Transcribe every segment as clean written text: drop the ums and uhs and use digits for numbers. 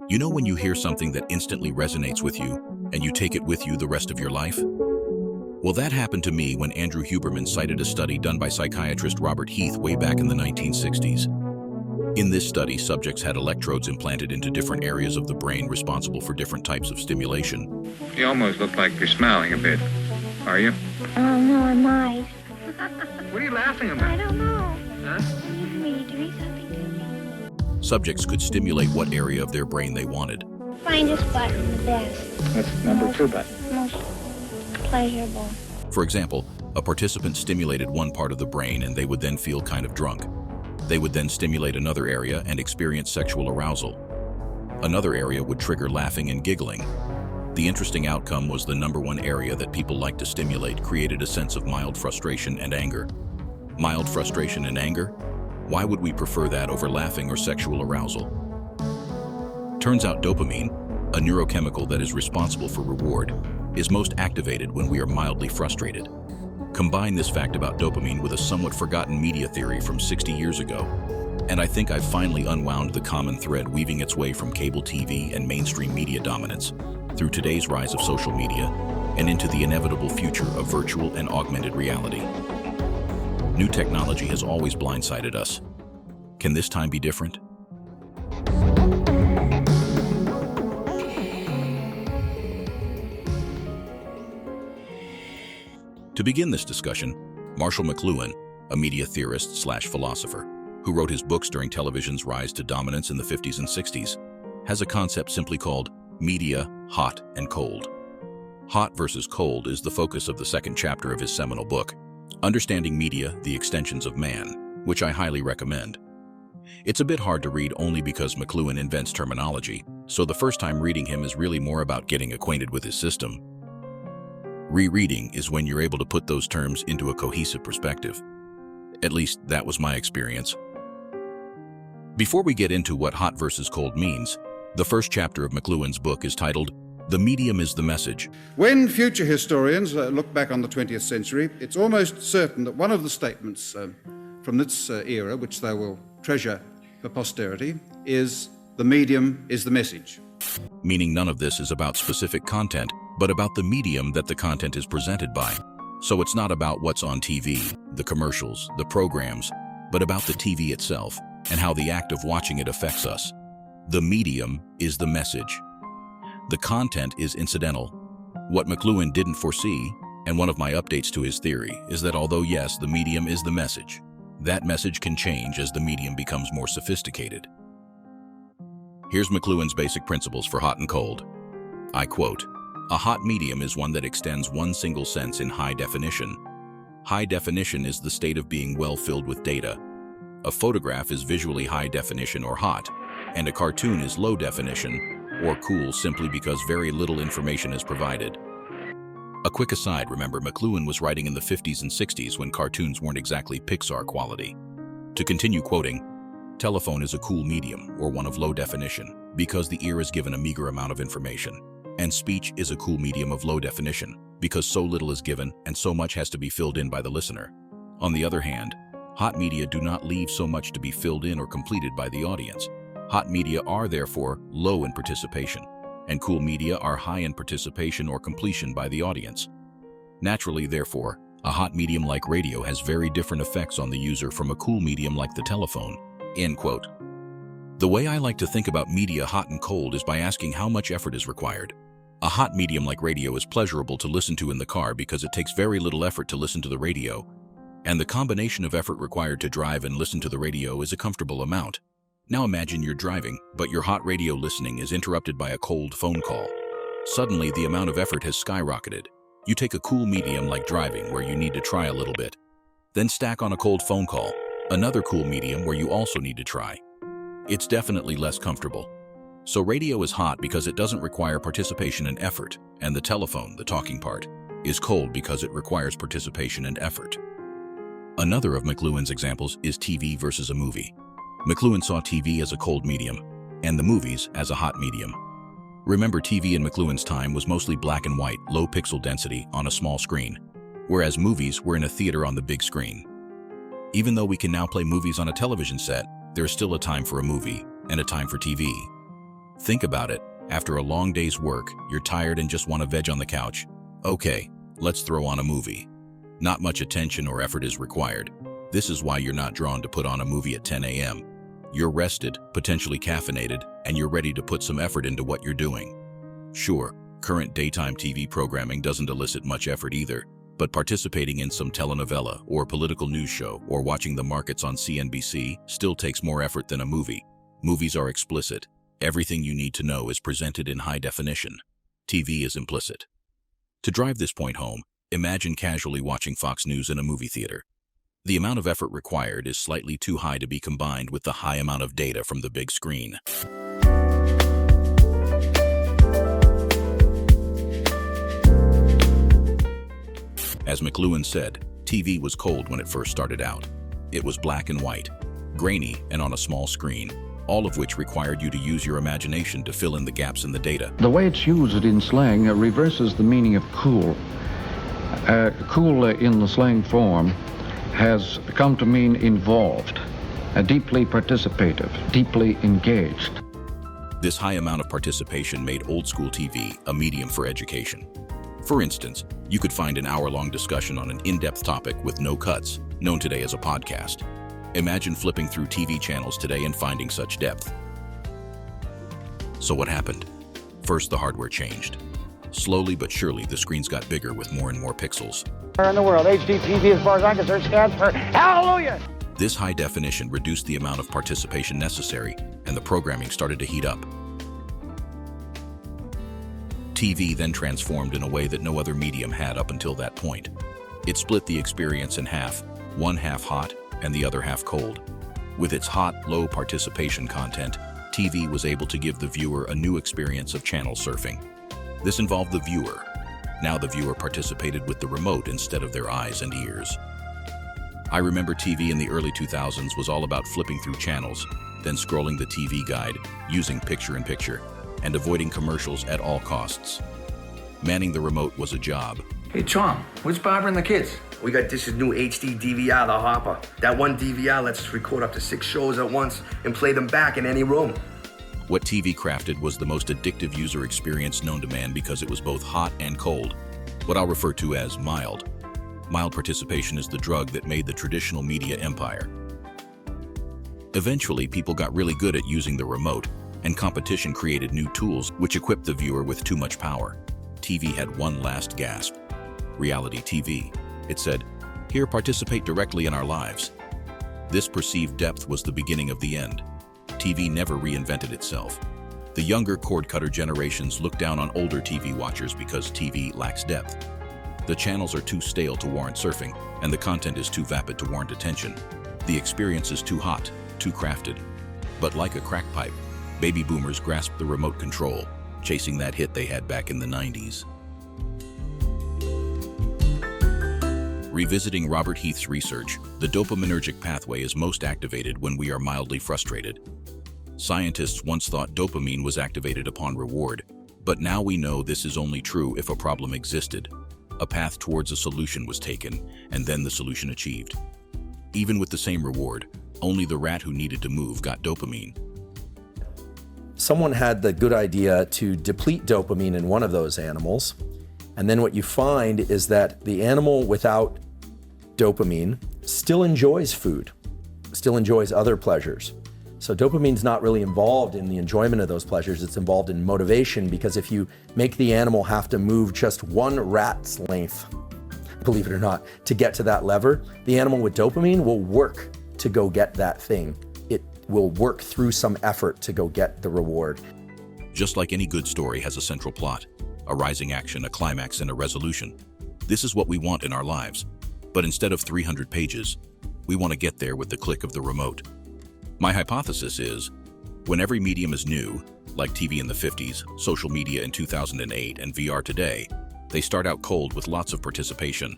You know when you hear something that instantly resonates with you, and you take it with you the rest of your life? Well, that happened to me when Andrew Huberman cited a study done by psychiatrist Robert Heath way back in the 1960s. In this study, subjects had electrodes implanted into different areas of the brain responsible for different types of stimulation. You almost look like you're smiling a bit. Are you? Oh, no, I might. What are you laughing about? I don't know. Huh? You read something to me. Subjects could stimulate what area of their brain they wanted. Find this button the best. That's number 2 button. Most pleasurable. For example, a participant stimulated one part of the brain and they would then feel kind of drunk. They would then stimulate another area and experience sexual arousal. Another area would trigger laughing and giggling. The interesting outcome was the number one area that people liked to stimulate created a sense of mild frustration and anger. Mild frustration and anger? Why would we prefer that over laughing or sexual arousal? Turns out dopamine, a neurochemical that is responsible for reward, is most activated when we are mildly frustrated. Combine this fact about dopamine with a somewhat forgotten media theory from 60 years ago, and I think I've finally unwound the common thread weaving its way from cable TV and mainstream media dominance through today's rise of social media and into the inevitable future of virtual and augmented reality. New technology has always blindsided us. Can this time be different? To begin this discussion, Marshall McLuhan, a media theorist/philosopher, who wrote his books during television's rise to dominance in the 50s and 60s, has a concept simply called media, hot and cold. Hot versus cold is the focus of the second chapter of his seminal book, Understanding Media, the Extensions of Man, which I highly recommend. It's a bit hard to read only because McLuhan invents terminology, so the first time reading him is really more about getting acquainted with his system. Rereading is when you're able to put those terms into a cohesive perspective. At least that was my experience. Before we get into what hot versus cold means, the first chapter of McLuhan's book is titled, The Medium is the Message. When future historians look back on the 20th century, it's almost certain that one of the statements from this era, which they will treasure for posterity, is the medium is the message. Meaning none of this is about specific content, but about the medium that the content is presented by. So it's not about what's on TV, the commercials, the programs, but about the TV itself and how the act of watching it affects us. The medium is the message. The content is incidental. What McLuhan didn't foresee, and one of my updates to his theory, is that although yes, the medium is the message, that message can change as the medium becomes more sophisticated. Here's McLuhan's basic principles for hot and cold. I quote, "A hot medium is one that extends one single sense in high definition. High definition is the state of being well filled with data. A photograph is visually high definition or hot, and a cartoon is low definition or cool simply because very little information is provided." A quick aside, remember McLuhan was writing in the 50s and 60s when cartoons weren't exactly Pixar quality. To continue quoting, "Telephone is a cool medium or one of low definition because the ear is given a meager amount of information. And speech is a cool medium of low definition because so little is given and so much has to be filled in by the listener. On the other hand, hot media do not leave so much to be filled in or completed by the audience. Hot media are therefore low in participation, and cool media are high in participation or completion by the audience. Naturally, therefore, a hot medium like radio has very different effects on the user from a cool medium like the telephone." End quote. The way I like to think about media hot and cold is by asking how much effort is required. A hot medium like radio is pleasurable to listen to in the car because it takes very little effort to listen to the radio, and the combination of effort required to drive and listen to the radio is a comfortable amount. Now imagine you're driving, but your hot radio listening is interrupted by a cold phone call. Suddenly, the amount of effort has skyrocketed. You take a cool medium like driving, where you need to try a little bit. Then stack on a cold phone call, another cool medium where you also need to try. It's definitely less comfortable. So radio is hot because it doesn't require participation and effort, and the telephone, the talking part, is cold because it requires participation and effort. Another of McLuhan's examples is TV versus a movie. McLuhan saw TV as a cold medium, and the movies as a hot medium. Remember, TV in McLuhan's time was mostly black and white, low pixel density on a small screen, whereas movies were in a theater on the big screen. Even though we can now play movies on a television set, there is still a time for a movie and a time for TV. Think about it. After a long day's work, you're tired and just want to veg on the couch. Okay, let's throw on a movie. Not much attention or effort is required. This is why you're not drawn to put on a movie at 10 a.m. You're rested, potentially caffeinated, and you're ready to put some effort into what you're doing. Sure, current daytime TV programming doesn't elicit much effort either, but participating in some telenovela or political news show or watching the markets on CNBC still takes more effort than a movie. Movies are explicit. Everything you need to know is presented in high definition. TV is implicit. To drive this point home, imagine casually watching Fox News in a movie theater. The amount of effort required is slightly too high to be combined with the high amount of data from the big screen. As McLuhan said, TV was cold when it first started out. It was black and white, grainy, and on a small screen, all of which required you to use your imagination to fill in the gaps in the data. The way it's used in slang reverses the meaning of cool. Cool in the slang form has come to mean involved, deeply participative, deeply engaged. This high amount of participation made old-school TV a medium for education. For instance, you could find an hour-long discussion on an in-depth topic with no cuts, known today as a podcast. Imagine flipping through TV channels today and finding such depth. So what happened? First, the hardware changed. Slowly but surely, the screens got bigger with more and more pixels. In the world, HD TV, as far as I'm concerned, stands for hallelujah! This high definition reduced the amount of participation necessary, and the programming started to heat up. TV then transformed in a way that no other medium had up until that point. It split the experience in half, one half hot and the other half cold. With its hot, low participation content, TV was able to give the viewer a new experience of channel surfing. This involved the viewer. Now the viewer participated with the remote instead of their eyes and ears. I remember TV in the early 2000s was all about flipping through channels, then scrolling the TV guide, using picture-in-picture, and avoiding commercials at all costs. Manning the remote was a job. Hey, Tom, where's Barbara and the kids? We got this new HD DVR, the Hopper. That one DVR lets us record up to 6 shows at once and play them back in any room. What TV crafted was the most addictive user experience known to man because it was both hot and cold, what I'll refer to as mild. Mild participation is the drug that made the traditional media empire. Eventually, people got really good at using the remote, and competition created new tools which equipped the viewer with too much power. TV had one last gasp. Reality TV. It said, "Here, participate directly in our lives." This perceived depth was the beginning of the end. TV never reinvented itself. The younger cord-cutter generations look down on older TV watchers because TV lacks depth. The channels are too stale to warrant surfing, and the content is too vapid to warrant attention. The experience is too hot, too crafted. But like a crack pipe, baby boomers grasped the remote control, chasing that hit they had back in the 90s. Revisiting Robert Heath's research, the dopaminergic pathway is most activated when we are mildly frustrated. Scientists once thought dopamine was activated upon reward, but now we know this is only true if a problem existed. A path towards a solution was taken, and then the solution achieved. Even with the same reward, only the rat who needed to move got dopamine. Someone had the good idea to deplete dopamine in one of those animals, and then what you find is that the animal without dopamine still enjoys food, still enjoys other pleasures. So dopamine's not really involved in the enjoyment of those pleasures, it's involved in motivation, because if you make the animal have to move just one rat's length, believe it or not, to get to that lever, the animal with dopamine will work to go get that thing. It will work through some effort to go get the reward. Just like any good story has a central plot, a rising action, a climax, and a resolution. This is what we want in our lives. But instead of 300 pages, we want to get there with the click of the remote. My hypothesis is, when every medium is new, like TV in the 50s, social media in 2008, and VR today, they start out cold with lots of participation.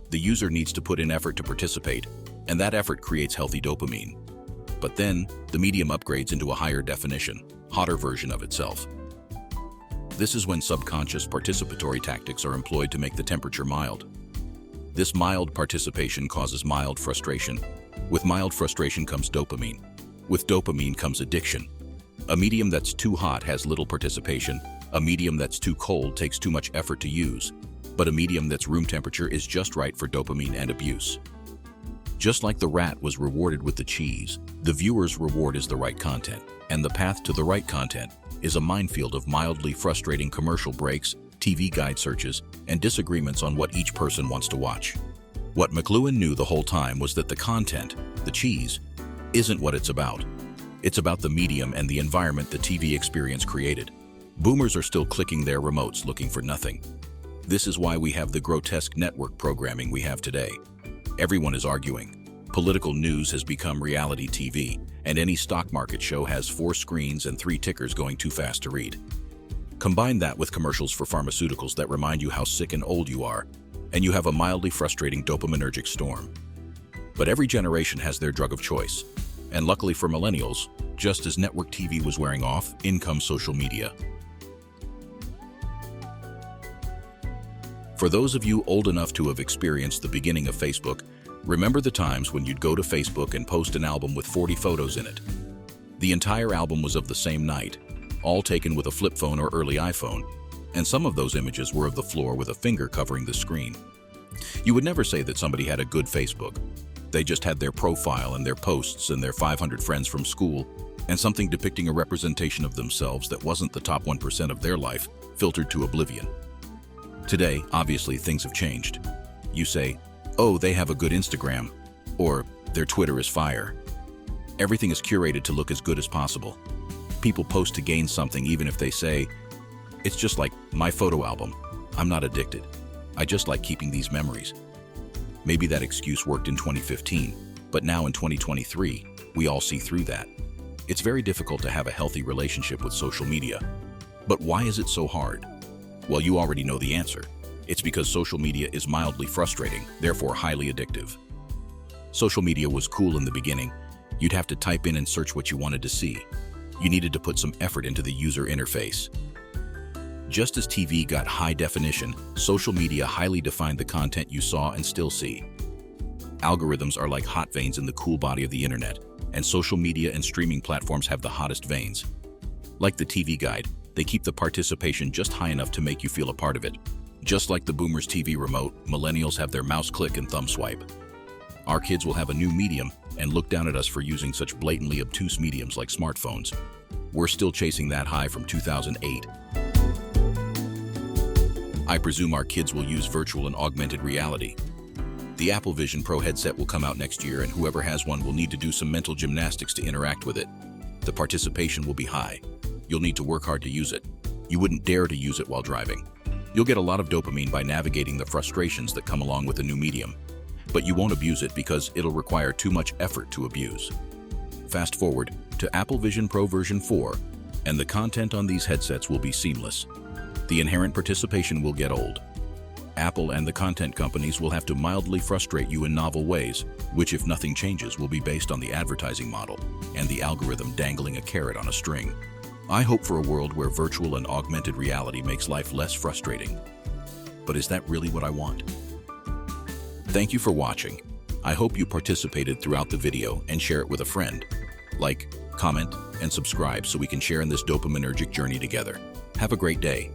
The user needs to put in effort to participate, and that effort creates healthy dopamine. But then, the medium upgrades into a higher definition, hotter version of itself. This is when subconscious participatory tactics are employed to make the temperature mild. This mild participation causes mild frustration. With mild frustration comes dopamine. With dopamine comes addiction. A medium that's too hot has little participation. A medium that's too cold takes too much effort to use. But a medium that's room temperature is just right for dopamine and abuse. Just like the rat was rewarded with the cheese, the viewer's reward is the right content. And the path to the right content is a minefield of mildly frustrating commercial breaks, TV guide searches, and disagreements on what each person wants to watch. What McLuhan knew the whole time was that the content, the cheese, isn't what it's about. It's about the medium and the environment the TV experience created. Boomers are still clicking their remotes looking for nothing. This is why we have the grotesque network programming we have today. Everyone is arguing. Political news has become reality TV, and any stock market show has 4 screens and 3 tickers going too fast to read. Combine that with commercials for pharmaceuticals that remind you how sick and old you are, and you have a mildly frustrating dopaminergic storm. But every generation has their drug of choice. And luckily for millennials, just as network TV was wearing off, in comes social media. For those of you old enough to have experienced the beginning of Facebook, remember the times when you'd go to Facebook and post an album with 40 photos in it. The entire album was of the same night, all taken with a flip phone or early iPhone, and some of those images were of the floor with a finger covering the screen. You would never say that somebody had a good Facebook. They just had their profile and their posts and their 500 friends from school, and something depicting a representation of themselves that wasn't the top 1% of their life, filtered to oblivion. Today, obviously, things have changed. You say, oh, they have a good Instagram, or their Twitter is fire. Everything is curated to look as good as possible. People post to gain something even if they say, it's just like my photo album. I'm not addicted. I just like keeping these memories. Maybe that excuse worked in 2015, but now in 2023, we all see through that. It's very difficult to have a healthy relationship with social media. But why is it so hard? Well, you already know the answer. It's because social media is mildly frustrating, therefore highly addictive. Social media was cool in the beginning. You'd have to type in and search what you wanted to see. You needed to put some effort into the user interface. Just as TV got high definition, social media highly defined the content you saw and still see. Algorithms are like hot veins in the cool body of the internet, and social media and streaming platforms have the hottest veins. Like the TV guide, they keep the participation just high enough to make you feel a part of it. Just like the boomers' TV remote, millennials have their mouse click and thumb swipe. Our kids will have a new medium and look down at us for using such blatantly obtuse mediums like smartphones. We're still chasing that high from 2008. I presume our kids will use virtual and augmented reality. The Apple Vision Pro headset will come out next year, and whoever has one will need to do some mental gymnastics to interact with it. The participation will be high. You'll need to work hard to use it. You wouldn't dare to use it while driving. You'll get a lot of dopamine by navigating the frustrations that come along with a new medium. But you won't abuse it because it'll require too much effort to abuse. Fast forward to Apple Vision Pro version 4, and the content on these headsets will be seamless. The inherent participation will get old. Apple and the content companies will have to mildly frustrate you in novel ways, which, if nothing changes, will be based on the advertising model and the algorithm dangling a carrot on a string. I hope for a world where virtual and augmented reality makes life less frustrating. But is that really what I want? Thank you for watching. I hope you participated throughout the video and share it with a friend. Like, comment, and subscribe so we can share in this dopaminergic journey together. Have a great day.